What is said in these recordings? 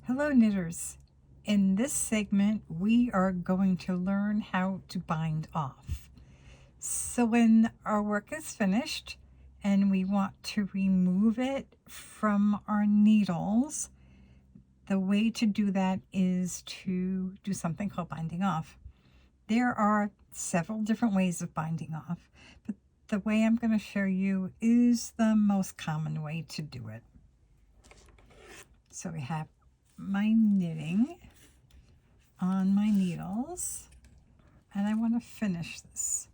Hello knitters. In this segment we are going to learn how to bind off. So when our work is finished and we want to remove it from our needles, the way to do that is to do something called binding off. There are several different ways of binding off, but the way I'm going to show you is the most common way to do it. So we have my knitting on my needles and I want to finish this.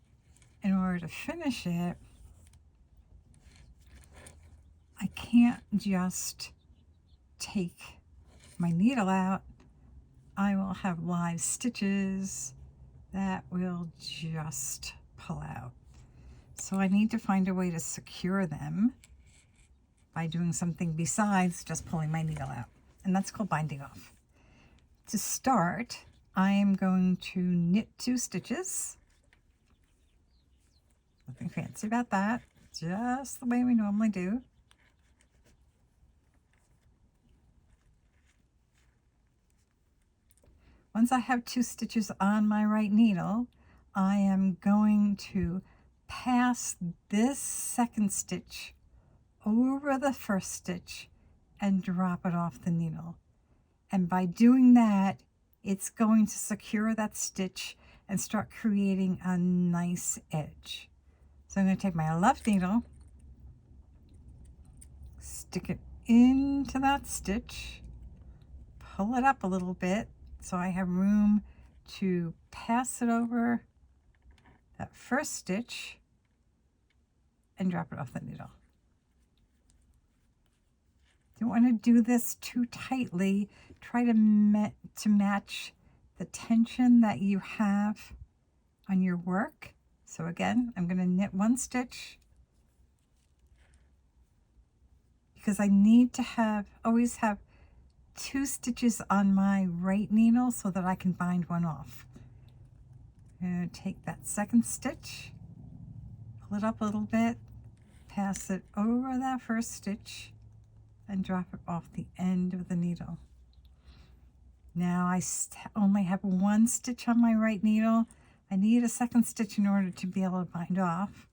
In order to finish it, I can't just take my needle out. I will have live stitches that will just pull out. So I need to find a way to secure them by doing something besides just pulling my needle out, and that's called binding off. To start, I am going to knit 2 stitches. Nothing fancy about that, just the way we normally do. Once I have 2 stitches on my right needle, I am going to pass this second stitch over the first stitch and drop it off the needle. And by doing that, it's going to secure that stitch and start creating a nice edge. So I'm going to take my left needle, stick it into that stitch, pull it up a little bit so I have room to pass it over that first stitch and drop it off the needle. Don't want to do this too tightly. Try to match the tension that you have on your work. So again, I'm going to knit 1 stitch because I need to always have 2 stitches on my right needle so that I can bind one off. I'm going to take that second stitch, pull it up a little bit, pass it over that first stitch, and drop it off the end of the needle. Now I only have 1 stitch on my right needle. I need a second stitch in order to be able to bind off.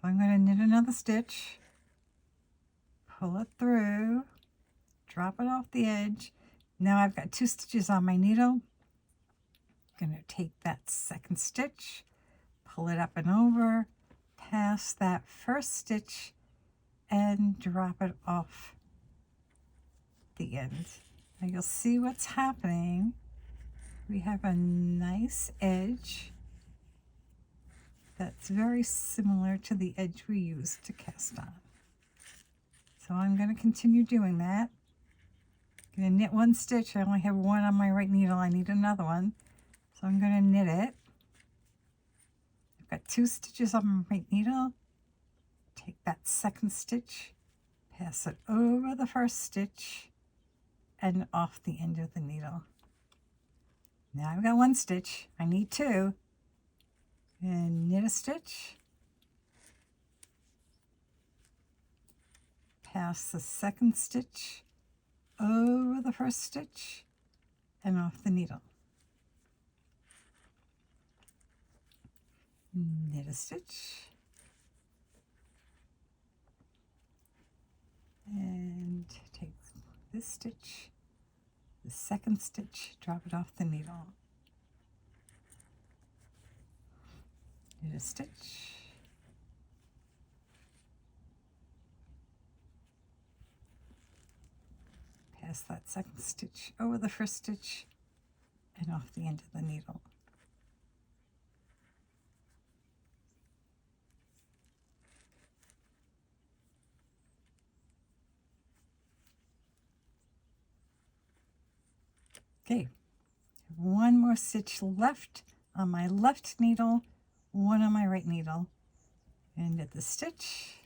So I'm going to knit another stitch, pull it through, drop it off the edge. Now I've got 2 stitches on my needle. I'm going to take that second stitch, pull it up and over, pass that first stitch, and drop it off the end. Now you'll see what's happening. We have a nice edge that's very similar to the edge we used to cast on. So I'm going to continue doing that. I'm going to knit 1 stitch. I only have 1 on my right needle. I need another one. So I'm going to knit it. I've got 2 stitches on my right needle. Take that second stitch, pass it over the first stitch, and off the end of the needle. Now I've got 1 stitch. I need 2. And knit a stitch, pass the second stitch over the first stitch, and off the needle. Knit a stitch, and take this stitch, the second stitch, drop it off the needle. Knit a stitch, pass that second stitch over the first stitch and off the end of the needle. Okay, 1 more stitch left on my left needle, 1 on my right needle, and knit the stitch,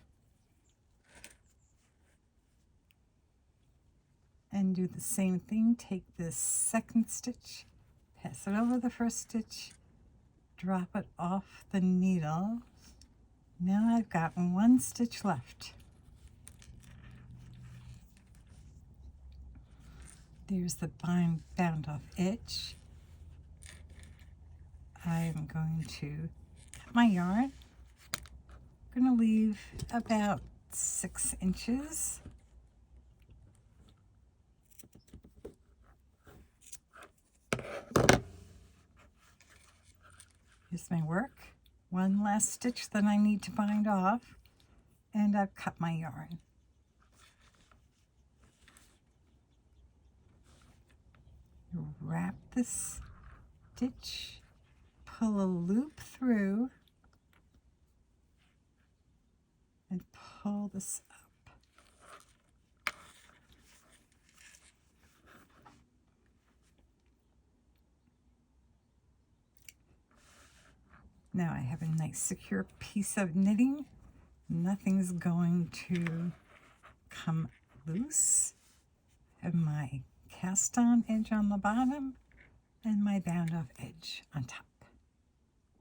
and do the same thing. Take this second stitch, pass it over the first stitch, drop it off the needle. Now I've got 1 stitch left. There's the bound off edge. I'm going to cut my yarn. I'm going to leave about 6 inches. Here's my work. One last stitch that I need to bind off, and I've cut my yarn. Wrap this stitch, pull a loop through, and pull this up. Now I have a nice secure piece of knitting. Nothing's going to come loose. And my cast on edge on the bottom and my bound off edge on top.